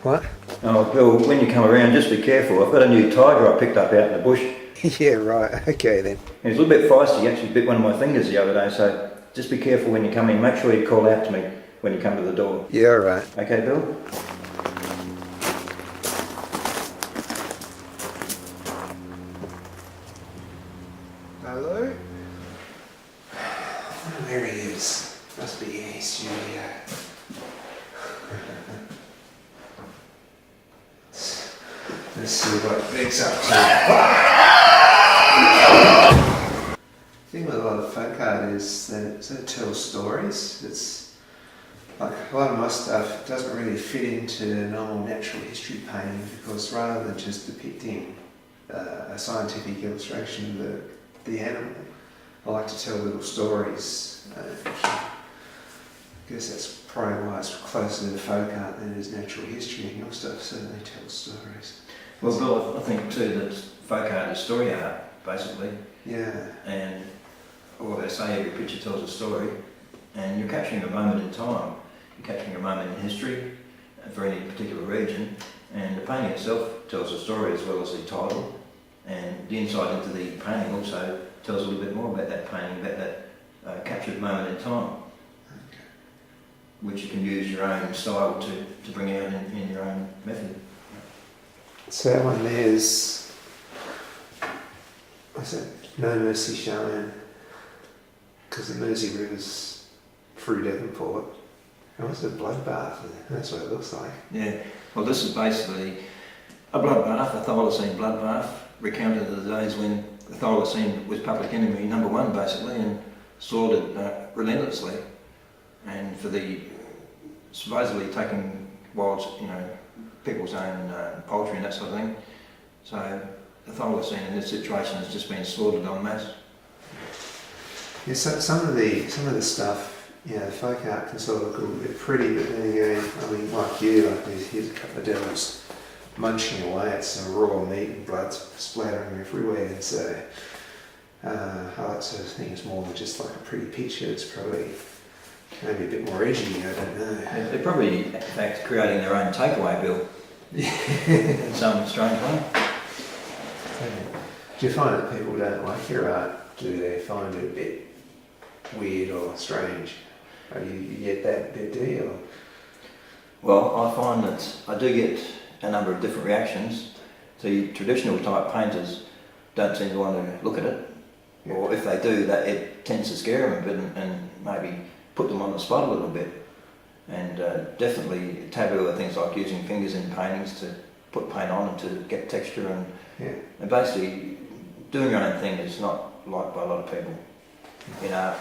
What? Oh, Bill, when you come around, just be careful. I've got a new tiger I picked up out in the bush. Yeah, right. Okay then. He was a little bit feisty. He actually bit one of my fingers the other day, so just be careful when you come in. Make sure you call out to me when you come to the door. Yeah, all right. Okay, Bill? Hello? There he is. Must be in his studio. Let's see what Vic's up to. The thing with a lot of folk art is that it tells stories. It's like a lot of my stuff doesn't really fit into normal natural history painting because rather than just depicting a scientific illustration of the animal, I like to tell little stories. I guess that's probably why it's closer to folk art than it is natural history, and your stuff certainly tells stories. Well, Bill, I think too that folk art is story art, basically. Yeah. And what they say, every picture tells a story, and you're capturing a moment in time. You're capturing a moment in history for any particular region, and the painting itself tells a story as well as the title, and the insight into the painting also tells a little bit more about that painting, about that captured moment in time, which you can use your own style to bring out in your own method. So that one there's, what's it? No Mercy Shown, because the Mersey River's through Devonport. And what's a bloodbath? That's what it looks like. Yeah, well this is basically a bloodbath, a Thylacine bloodbath, recounted the days when the Thylacine was public enemy number one basically and slaughtered relentlessly, and for the supposedly taking wild, people's own poultry and that sort of thing. So the Thylacine in this situation has just been slaughtered en masse. Yeah, so some of the stuff, the folk art can sort of look a little bit pretty, but then again, I mean, like you, here's a couple of devils munching away at some raw meat and blood splattering everywhere, and so that sort of thing is more than just like a pretty picture. It's probably maybe a bit more edgy, I don't know. They're probably in fact creating their own takeaway bill in some strange way. Do you find that people don't like your art? Do they find it a bit weird or strange? You get that bit, do you? Well, I find that I do get a number of different reactions. The traditional type painters don't seem to want to look at it, or if they do, that it tends to scare them a bit and maybe put them on the spot a little bit. And definitely taboo are things like using fingers in paintings to put paint on and to get texture and basically doing your own thing is not liked by a lot of people in art.